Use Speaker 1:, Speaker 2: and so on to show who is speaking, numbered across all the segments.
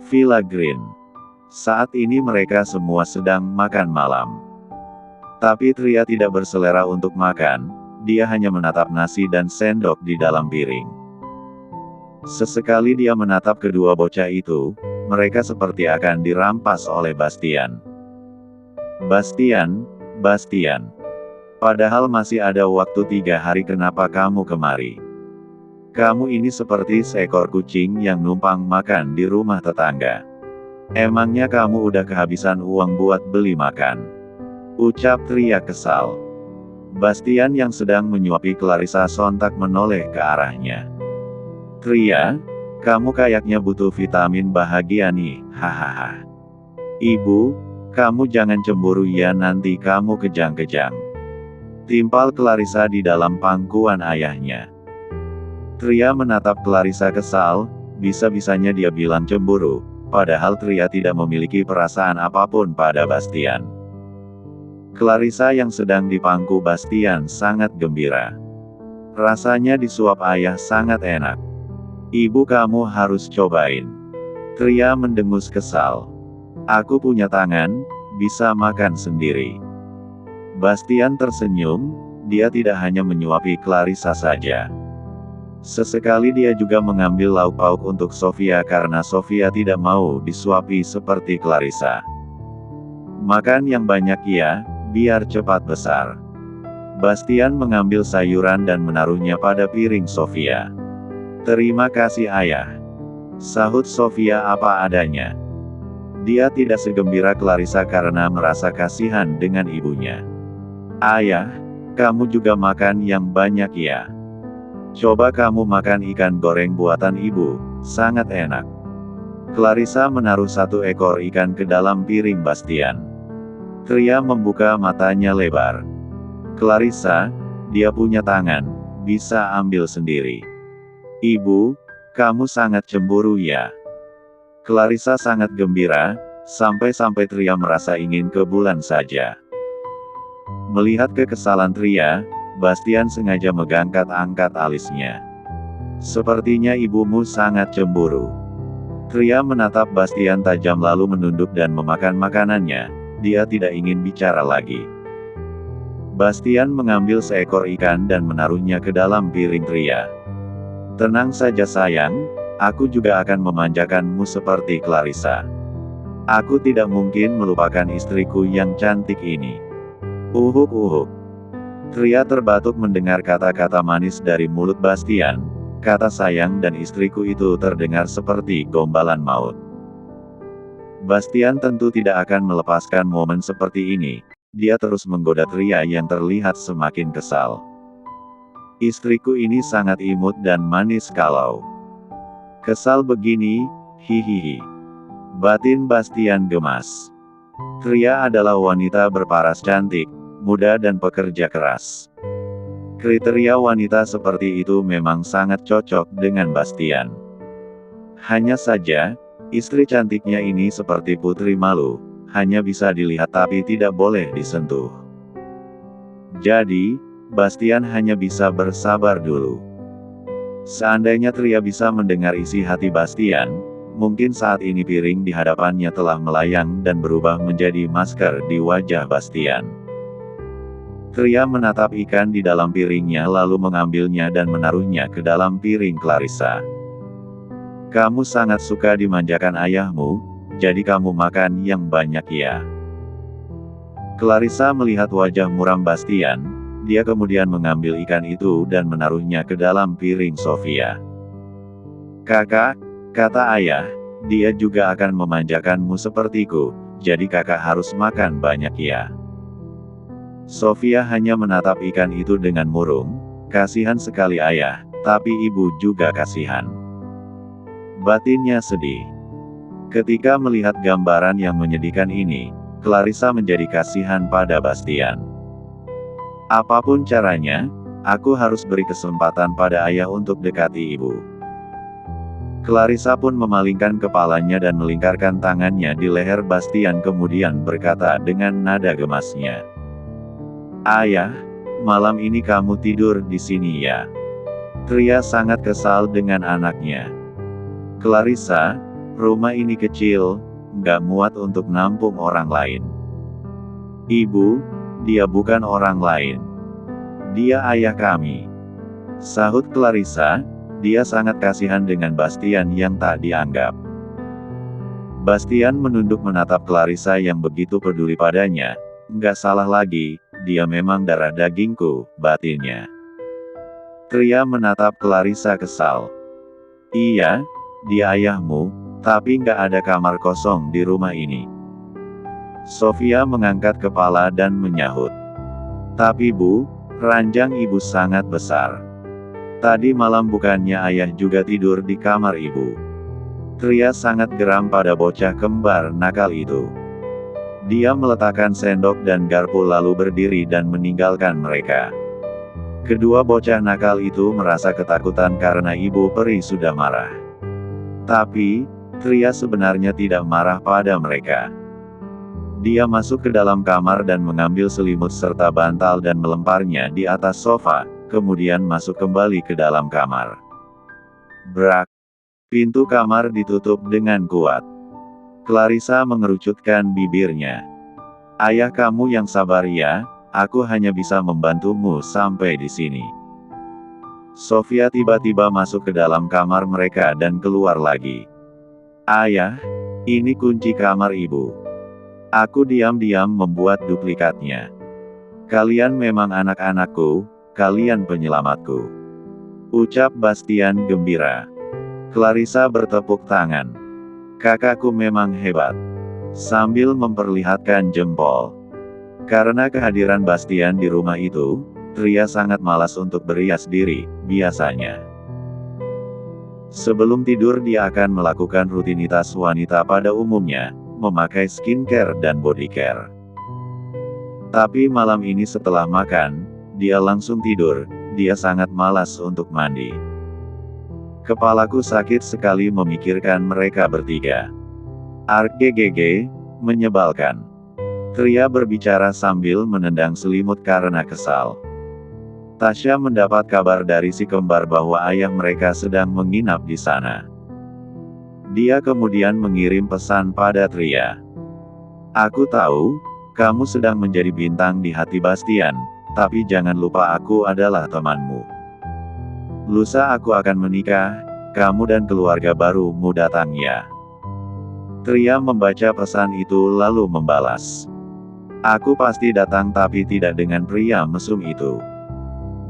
Speaker 1: Villa Green. Saat ini mereka semua sedang makan malam. Tapi Tria tidak berselera untuk makan, dia hanya menatap nasi dan sendok di dalam piring. Sesekali dia menatap kedua bocah itu, mereka seperti akan dirampas oleh Bastian. Bastian, Bastian. Padahal masih ada waktu 3 hari, kenapa kamu kemari? Kamu ini seperti seekor kucing yang numpang makan di rumah tetangga. Emangnya kamu udah kehabisan uang buat beli makan? Ucap Tria kesal. Bastian yang sedang menyuapi Clarissa sontak menoleh ke arahnya. Tria, kamu kayaknya butuh vitamin bahagia nih, hahaha. Ibu, kamu jangan cemburu ya, nanti kamu kejang-kejang. Timpal Clarissa di dalam pangkuan ayahnya. Tria menatap Clarissa kesal, bisa-bisanya dia bilang cemburu, padahal Tria tidak memiliki perasaan apapun pada Bastian. Clarissa yang sedang dipangku Bastian sangat gembira. Rasanya disuap ayah sangat enak. Ibu, kamu harus cobain. Tria mendengus kesal. Aku punya tangan, bisa makan sendiri. Bastian tersenyum, dia tidak hanya menyuapi Clarissa saja. Sesekali dia juga mengambil lauk pauk untuk Sofia karena Sofia tidak mau disuapi seperti Clarissa. Makan yang banyak ya, biar cepat besar. Bastian mengambil sayuran dan menaruhnya pada piring Sofia. Terima kasih ayah. Sahut Sofia apa adanya. Dia tidak segembira Clarissa karena merasa kasihan dengan ibunya. Ayah, kamu juga makan yang banyak ya. Coba kamu makan ikan goreng buatan ibu, sangat enak. Clarissa menaruh 1 ekor ikan ke dalam piring Bastian. Tria membuka matanya lebar. Clarissa, dia punya tangan, bisa ambil sendiri. Ibu, kamu sangat cemburu ya. Clarissa sangat gembira, sampai-sampai Tria merasa ingin ke bulan saja. Melihat kekesalan Tria, Bastian sengaja mengangkat-angkat alisnya. Sepertinya ibumu sangat cemburu. Tria menatap Bastian tajam lalu menunduk dan memakan makanannya, dia tidak ingin bicara lagi. Bastian mengambil seekor ikan dan menaruhnya ke dalam piring Tria. Tenang saja sayang, aku juga akan memanjakanmu seperti Clarissa. Aku tidak mungkin melupakan istriku yang cantik ini. Uhuk. Tria terbatuk mendengar kata-kata manis dari mulut Bastian. Kata sayang dan istriku itu terdengar seperti gombalan maut. Bastian tentu tidak akan melepaskan momen seperti ini. Dia terus menggoda Tria yang terlihat semakin kesal. Istriku ini sangat imut dan manis kalau kesal begini, hihihi. Batin Bastian gemas. Tria adalah wanita berparas cantik, muda dan pekerja keras. Kriteria wanita seperti itu memang sangat cocok dengan Bastian. Hanya saja, istri cantiknya ini seperti putri malu, hanya bisa dilihat tapi tidak boleh disentuh. Jadi, Bastian hanya bisa bersabar dulu. Seandainya Tria bisa mendengar isi hati Bastian, mungkin saat ini piring di hadapannya telah melayang dan berubah menjadi masker di wajah Bastian. Tria menatap ikan di dalam piringnya lalu mengambilnya dan menaruhnya ke dalam piring Clarissa. Kamu sangat suka dimanjakan ayahmu, jadi kamu makan yang banyak ya. Clarissa melihat wajah muram Bastian, dia kemudian mengambil ikan itu dan menaruhnya ke dalam piring Sofia. Kakak, kata ayah, dia juga akan memanjakanmu sepertiku, jadi kakak harus makan banyak ya. Sofia hanya menatap ikan itu dengan murung, kasihan sekali ayah, tapi ibu juga kasihan. Batinnya sedih. Ketika melihat gambaran yang menyedihkan ini, Clarissa menjadi kasihan pada Bastian. Apapun caranya, aku harus beri kesempatan pada ayah untuk dekati ibu. Clarissa pun memalingkan kepalanya dan melingkarkan tangannya di leher Bastian kemudian berkata dengan nada gemasnya. Ayah, malam ini kamu tidur di sini ya. Tria sangat kesal dengan anaknya. Clarissa, Rumah ini kecil, nggak muat untuk nampung orang lain. Ibu, dia bukan orang lain. Dia ayah kami. Sahut Clarissa, dia sangat kasihan dengan Bastian yang tak dianggap. Bastian menunduk menatap Clarissa yang begitu peduli padanya. Nggak salah lagi, dia memang darah dagingku, batinnya. Tria menatap Clarissa kesal. Iya, dia ayahmu, tapi nggak ada kamar kosong di rumah ini. Sofia mengangkat kepala dan menyahut. Tapi Bu, ranjang ibu sangat besar. Tadi malam bukannya ayah juga tidur di kamar ibu. Tria sangat geram pada bocah kembar nakal itu. Dia meletakkan sendok dan garpu lalu berdiri dan meninggalkan mereka. Kedua bocah nakal itu merasa ketakutan karena ibu peri sudah marah. Tapi, Tria sebenarnya tidak marah pada mereka. Dia masuk ke dalam kamar dan mengambil selimut serta bantal dan melemparnya di atas sofa, kemudian masuk kembali ke dalam kamar. Brak! Pintu kamar ditutup dengan kuat. Clarissa mengerucutkan bibirnya. Ayah kamu yang sabar ya, aku hanya bisa membantumu sampai di sini. Sofia tiba-tiba masuk ke dalam kamar mereka dan keluar lagi. Ayah, ini kunci kamar ibu. Aku diam-diam membuat duplikatnya. Kalian memang anak-anakku, kalian penyelamatku. Ucap Bastian gembira. Clarissa bertepuk tangan. Kakakku memang hebat. Sambil memperlihatkan jempol. Karena kehadiran Bastian di rumah itu, Tria sangat malas untuk berias diri, biasanya. Sebelum tidur dia akan melakukan rutinitas wanita pada umumnya, memakai skincare dan body care. Tapi malam ini setelah makan, dia langsung tidur, dia sangat malas untuk mandi. Kepalaku sakit sekali memikirkan mereka bertiga. Arggg, menyebalkan. Tria berbicara sambil menendang selimut karena kesal. Tasya mendapat kabar dari si kembar bahwa ayah mereka sedang menginap di sana. Dia kemudian mengirim pesan pada Tria. Aku tahu, kamu sedang menjadi bintang di hati Bastian, tapi jangan lupa aku adalah temanmu. Lusa aku akan menikah, kamu dan keluarga barumu datang ya. Tria membaca pesan itu lalu membalas. Aku pasti datang tapi tidak dengan pria mesum itu.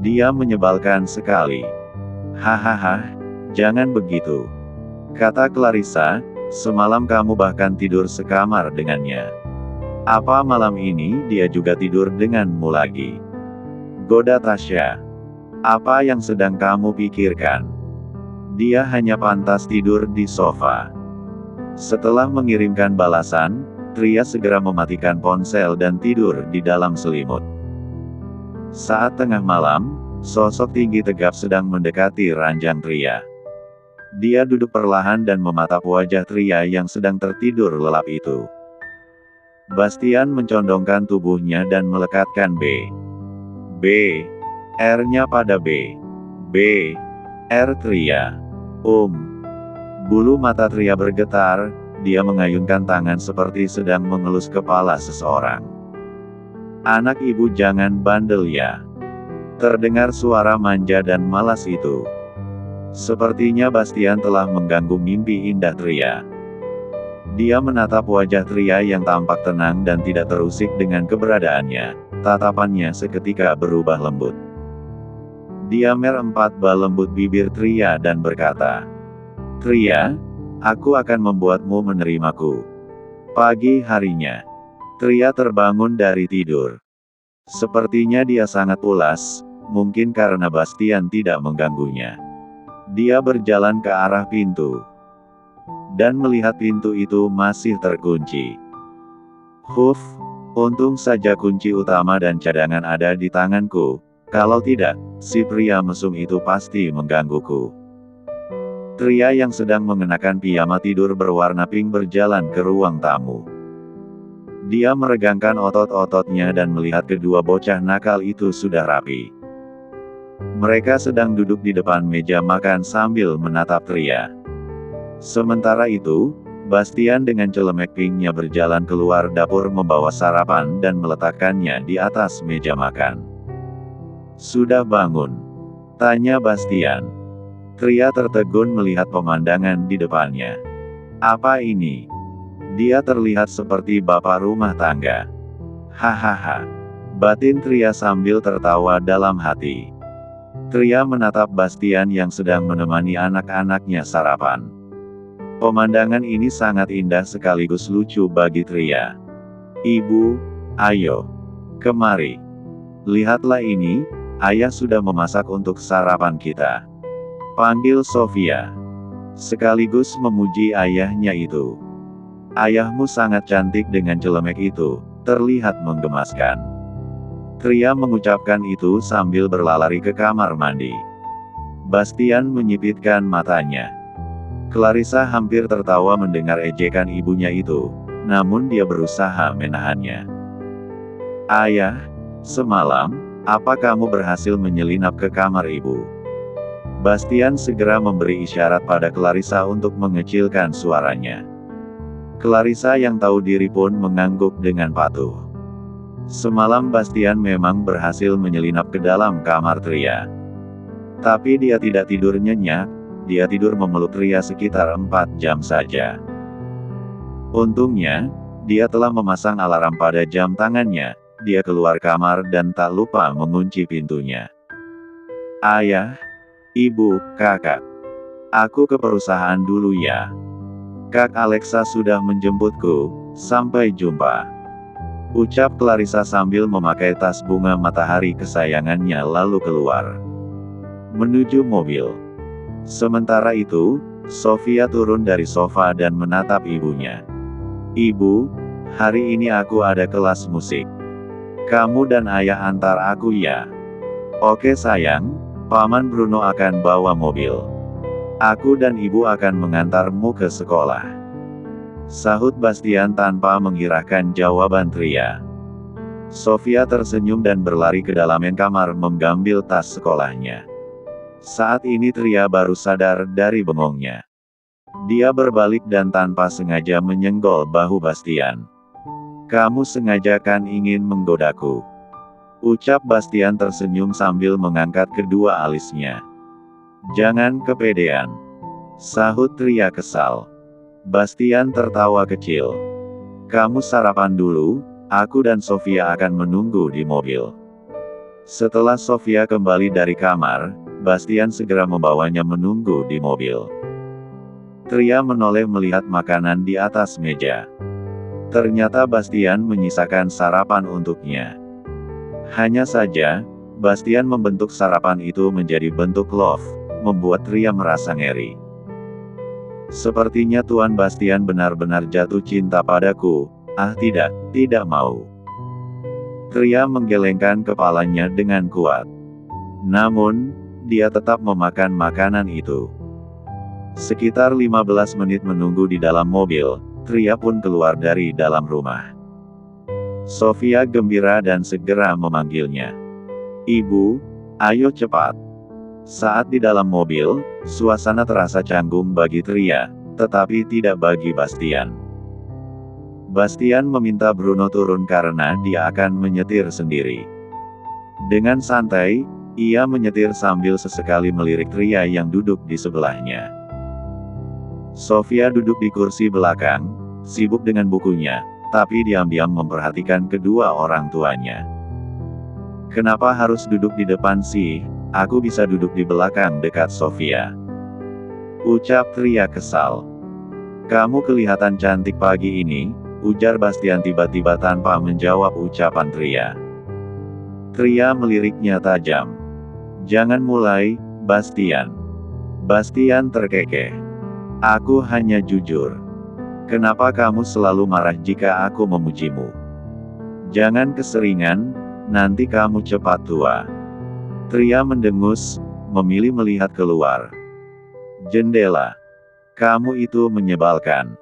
Speaker 1: Dia menyebalkan sekali. Hahaha, jangan begitu. Kata Clarissa, semalam kamu bahkan tidur sekamar dengannya. Apa malam ini dia juga tidur denganmu lagi? Goda Tasya. Apa yang sedang kamu pikirkan? Dia hanya pantas tidur di sofa. Setelah mengirimkan balasan, Tria segera mematikan ponsel dan tidur di dalam selimut. Saat tengah malam, sosok tinggi tegap sedang mendekati ranjang Tria. Dia duduk perlahan dan mematap wajah Tria yang sedang tertidur lelap itu. Bastian mencondongkan tubuhnya dan melekatkan B. R-nya pada B. R Tria. Bulu mata Tria bergetar, dia mengayunkan tangan seperti sedang mengelus kepala seseorang. Anak ibu jangan bandel ya. Terdengar suara manja dan malas itu. Sepertinya Bastian telah mengganggu mimpi indah Tria. Dia menatap wajah Tria yang tampak tenang dan tidak terusik dengan keberadaannya. Tatapannya seketika berubah lembut. Dia merempat lembut bibir Tria dan berkata, Tria, aku akan membuatmu menerimaku. Pagi harinya, Tria terbangun dari tidur. Sepertinya dia sangat pulas, mungkin karena Bastian tidak mengganggunya. Dia berjalan ke arah pintu. Dan melihat pintu itu masih terkunci. Untung saja kunci utama dan cadangan ada di tanganku, kalau tidak, si pria mesum itu pasti menggangguku. Tria yang sedang mengenakan piyama tidur berwarna pink berjalan ke ruang tamu. Dia meregangkan otot-ototnya dan melihat kedua bocah nakal itu sudah rapi. Mereka sedang duduk di depan meja makan sambil menatap Tria. Sementara itu, Bastian dengan celemek pinknya berjalan keluar dapur membawa sarapan dan meletakkannya di atas meja makan. "Sudah bangun?" tanya Bastian. Tria tertegun melihat pemandangan di depannya. "Apa ini?" Dia terlihat seperti bapak rumah tangga. "Hahaha," batin Tria sambil tertawa dalam hati. Tria menatap Bastian yang sedang menemani anak-anaknya sarapan. Pemandangan ini sangat indah sekaligus lucu bagi Tria. "Ibu, ayo. Kemari. Lihatlah ini, ayah sudah memasak untuk sarapan kita," panggil Sofia. Sekaligus memuji ayahnya itu. "Ayahmu sangat cantik dengan celemek itu, terlihat menggemaskan." Tria mengucapkan itu sambil berlari ke kamar mandi. Bastian menyipitkan matanya. Clarissa hampir tertawa mendengar ejekan ibunya itu, namun dia berusaha menahannya. "Ayah, semalam, apa kamu berhasil menyelinap ke kamar ibu?" Bastian segera memberi isyarat pada Clarissa untuk mengecilkan suaranya. Clarissa yang tahu diri pun mengangguk dengan patuh. Semalam Bastian memang berhasil menyelinap ke dalam kamar Tria. Tapi dia tidak tidur nyenyak. Dia tidur memeluk Tria sekitar 4 jam saja. Untungnya, dia telah memasang alarm pada jam tangannya. Dia keluar kamar dan tak lupa mengunci pintunya. "Ayah, ibu, kakak. Aku ke perusahaan dulu ya. Kak Alexa sudah menjemputku, sampai jumpa," ucap Clarissa sambil memakai tas bunga matahari kesayangannya lalu keluar menuju mobil. Sementara itu, Sofia turun dari sofa dan menatap ibunya. "Ibu, hari ini aku ada kelas musik. Kamu dan ayah antar aku ya." "Oke sayang, Paman Bruno akan bawa mobil. Aku dan ibu akan mengantarmu ke sekolah," sahut Bastian tanpa menghiraukan jawaban Tria. Sofia tersenyum dan berlari ke dalam kamar mengambil tas sekolahnya. Saat ini Tria baru sadar dari bengongnya. Dia berbalik dan tanpa sengaja menyenggol bahu Bastian. "Kamu sengaja kan ingin menggodaku?" ucap Bastian tersenyum sambil mengangkat kedua alisnya. "Jangan kepedean," sahut Tria kesal. Bastian tertawa kecil. "Kamu sarapan dulu, aku dan Sofia akan menunggu di mobil." Setelah Sofia kembali dari kamar, Bastian segera membawanya menunggu di mobil. Tria menoleh melihat makanan di atas meja. Ternyata Bastian menyisakan sarapan untuknya. Hanya saja, Bastian membentuk sarapan itu menjadi bentuk love, membuat Tria merasa ngeri. "Sepertinya Tuan Bastian benar-benar jatuh cinta padaku." "Ah tidak, tidak mau." Tria menggelengkan kepalanya dengan kuat. Namun, dia tetap memakan makanan itu. Sekitar 15 menit menunggu di dalam mobil, Tria pun keluar dari dalam rumah. Sofia gembira dan segera memanggilnya. "Ibu, ayo cepat." Saat di dalam mobil, suasana terasa canggung bagi Tria, tetapi tidak bagi Bastian. Bastian meminta Bruno turun karena dia akan menyetir sendiri. Dengan santai, ia menyetir sambil sesekali melirik Tria yang duduk di sebelahnya. Sofia duduk di kursi belakang, sibuk dengan bukunya, tapi diam-diam memperhatikan kedua orang tuanya. "Kenapa harus duduk di depan sih? Aku bisa duduk di belakang dekat Sofia," ucap Tria kesal. "Kamu kelihatan cantik pagi ini," ujar Bastian tiba-tiba tanpa menjawab ucapan Tria. Tria meliriknya tajam. "Jangan mulai, Bastian." Bastian terkekeh. "Aku hanya jujur. Kenapa kamu selalu marah jika aku memujimu? Jangan keseringan, nanti kamu cepat tua." Tria mendengus, memilih melihat keluar jendela. "Kamu itu menyebalkan."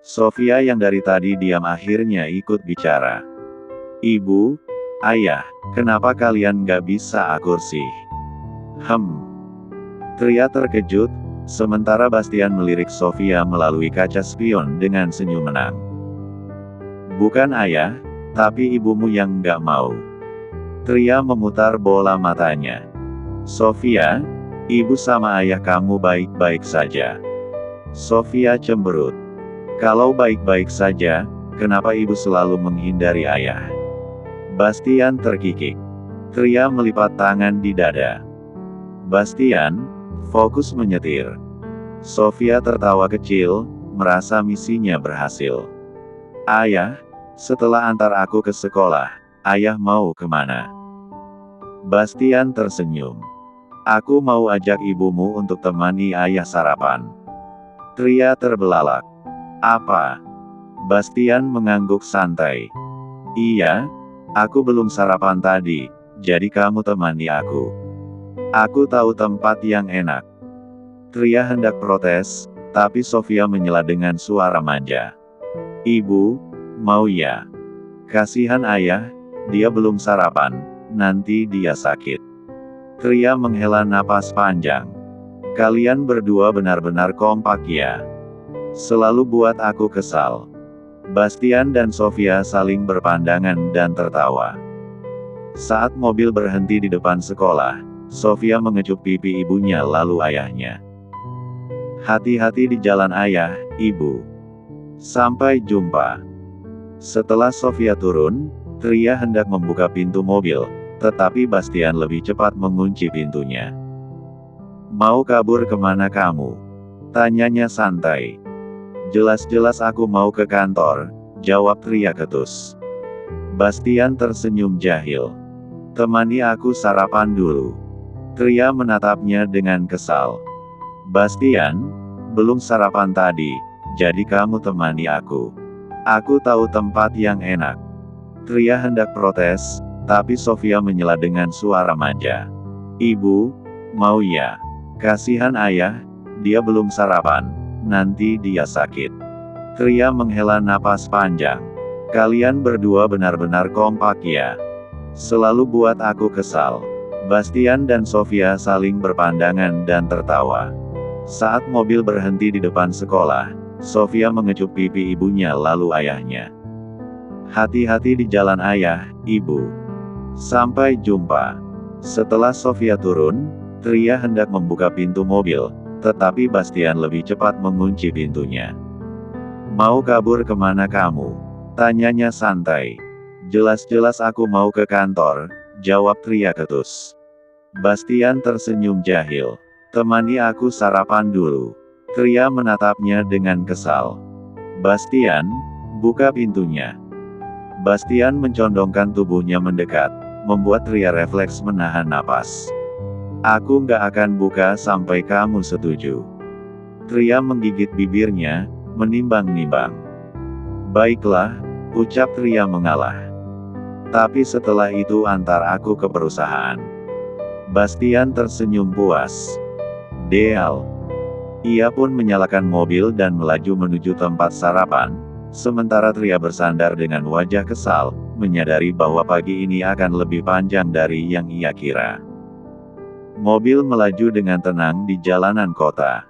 Speaker 1: Sofia yang dari tadi diam akhirnya ikut bicara. "Ibu, ayah, kenapa kalian gak bisa akur sih?" Tria terkejut, Sementara Bastian melirik Sofia melalui kaca spion dengan senyum menang. Bukan ayah, tapi ibumu yang nggak mau. Tria memutar bola matanya. Sofia, ibu sama ayah kamu baik-baik saja. Sofia cemberut. Kalau baik-baik saja, kenapa ibu selalu menghindari ayah? Bastian terkikik. Tria melipat tangan di dada. Bastian, fokus menyetir. Sofia tertawa kecil, merasa misinya berhasil. Ayah, setelah antar aku ke sekolah, ayah mau kemana? Bastian tersenyum. Aku mau ajak ibumu untuk temani ayah sarapan. Tria terbelalak. Apa? Bastian mengangguk santai. Iya, aku belum sarapan tadi, jadi kamu temani aku. Aku tahu tempat yang enak. Tria hendak protes, tapi Sofia menyela dengan suara manja. Ibu, mau ya? Kasihan ayah, dia belum sarapan, nanti dia sakit. Tria menghela napas panjang. Kalian berdua benar-benar kompak ya. Selalu buat aku kesal. Bastian dan Sofia saling berpandangan dan tertawa. Saat mobil berhenti di depan sekolah, Sofia mengecup pipi ibunya lalu ayahnya. Hati-hati di jalan ayah, ibu. Sampai jumpa. Setelah Sofia turun, Tria hendak membuka pintu mobil, tetapi Bastian lebih cepat mengunci pintunya. Mau kabur kemana kamu? Tanyanya santai. Jelas-jelas aku mau ke kantor, jawab Tria ketus. Bastian tersenyum jahil. Temani aku sarapan dulu. Tria menatapnya dengan kesal. Bastian, belum sarapan tadi, jadi kamu temani aku. Aku tahu tempat yang enak. Tria hendak protes, tapi Sofia menyela dengan suara manja. Ibu, mau ya? Kasihan ayah, dia belum sarapan, nanti dia sakit. Tria menghela napas panjang. Kalian berdua benar-benar kompak ya. Selalu buat aku kesal. Bastian dan Sofia saling berpandangan dan tertawa. Saat mobil berhenti di depan sekolah, Sofia mengecup pipi ibunya lalu ayahnya. Hati-hati di jalan ayah, ibu. Sampai jumpa. Setelah Sofia turun, Tria hendak membuka pintu mobil, tetapi Bastian lebih cepat mengunci pintunya. Mau kabur kemana kamu? Tanyanya santai. Jelas-jelas aku mau ke kantor, jawab Tria ketus. Bastian tersenyum jahil. Temani aku sarapan dulu. Tria menatapnya dengan kesal. Bastian, buka pintunya. Bastian mencondongkan tubuhnya mendekat, membuat Tria refleks menahan napas. Aku nggak akan buka sampai kamu setuju. Tria menggigit bibirnya, menimbang-nimbang. Baiklah, ucap Tria mengalah. Tapi setelah itu antar aku ke perusahaan. Bastian tersenyum puas. Deal. Ia pun menyalakan mobil dan melaju menuju tempat sarapan, sementara Tria bersandar dengan wajah kesal, menyadari bahwa pagi ini akan lebih panjang dari yang ia kira. Mobil melaju dengan tenang di jalanan kota.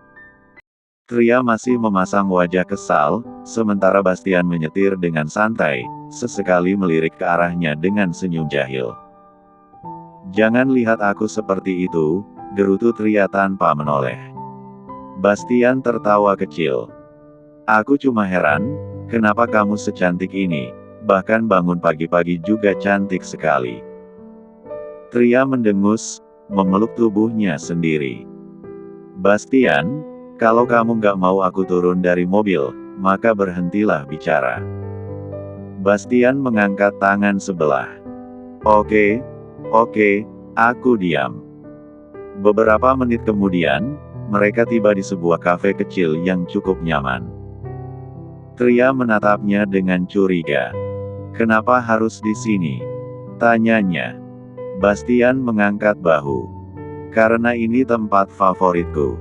Speaker 1: Tria masih memasang wajah kesal, sementara Bastian menyetir dengan santai, sesekali melirik ke arahnya dengan senyum jahil. Jangan lihat aku seperti itu, gerutu Tria tanpa menoleh. Bastian tertawa kecil. Aku cuma heran, kenapa kamu secantik ini, bahkan bangun pagi-pagi juga cantik sekali. Tria mendengus, memeluk tubuhnya sendiri. Bastian, kalau kamu nggak mau aku turun dari mobil, maka berhentilah bicara. Bastian mengangkat tangan sebelah. Oke, aku diam. Beberapa menit kemudian, mereka tiba di sebuah kafe kecil yang cukup nyaman. Tria menatapnya dengan curiga. Kenapa harus di sini? Tanyanya. Bastian mengangkat bahu. Karena ini tempat favoritku.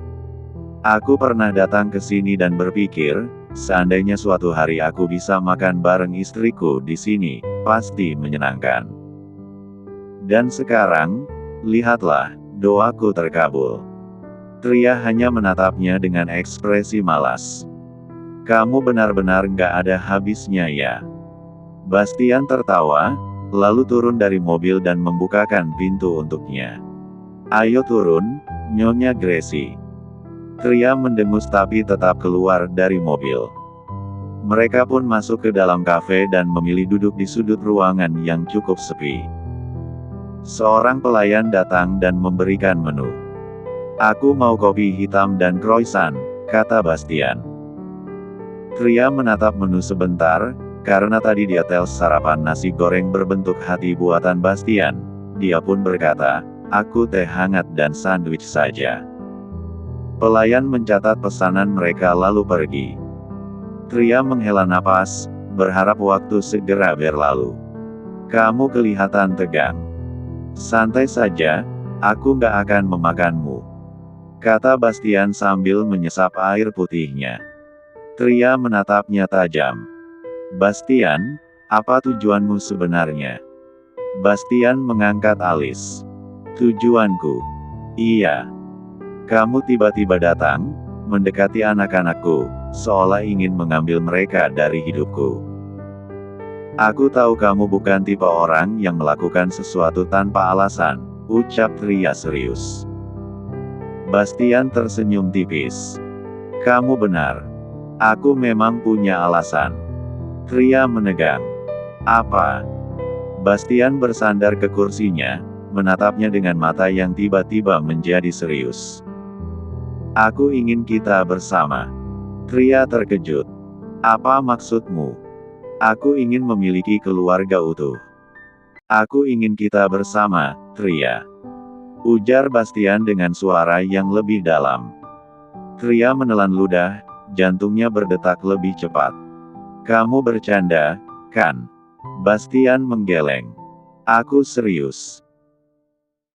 Speaker 1: Aku pernah datang ke sini dan berpikir, seandainya suatu hari aku bisa makan bareng istriku di sini, pasti menyenangkan. Dan sekarang, lihatlah, doaku terkabul. Tria hanya menatapnya dengan ekspresi malas. Kamu benar-benar nggak ada habisnya ya. Bastian tertawa, lalu turun dari mobil dan membukakan pintu untuknya. Ayo turun, Nyonya Gracie. Tria mendengus tapi tetap keluar dari mobil. Mereka pun masuk ke dalam kafe dan memilih duduk di sudut ruangan yang cukup sepi. Seorang pelayan datang dan memberikan menu. Aku mau kopi hitam dan croissant, kata Bastian. Tria menatap menu sebentar, karena tadi dia tel sarapan nasi goreng berbentuk hati buatan Bastian. Dia pun berkata, aku teh hangat dan sandwich saja. Pelayan mencatat pesanan mereka lalu pergi. Tria menghela napas, berharap waktu segera berlalu. Kamu kelihatan tegang. Santai saja, aku nggak akan memakanmu, kata Bastian sambil menyesap air putihnya. Tria menatapnya tajam. Bastian, apa tujuanmu sebenarnya? Bastian mengangkat alis. Tujuanku? Iya. Kamu tiba-tiba datang, mendekati anak-anakku, seolah ingin mengambil mereka dari hidupku. Aku tahu kamu bukan tipe orang yang melakukan sesuatu tanpa alasan, ucap Tria serius. Bastian tersenyum tipis. Kamu benar. Aku memang punya alasan. Tria menegang. Apa? Bastian bersandar ke kursinya, menatapnya dengan mata yang tiba-tiba menjadi serius. Aku ingin kita bersama. Tria terkejut. Apa maksudmu? Aku ingin memiliki keluarga utuh. Aku ingin kita bersama, Tria. Ujar Bastian dengan suara yang lebih dalam. Tria menelan ludah, jantungnya berdetak lebih cepat. Kamu bercanda, kan? Bastian menggeleng. Aku serius.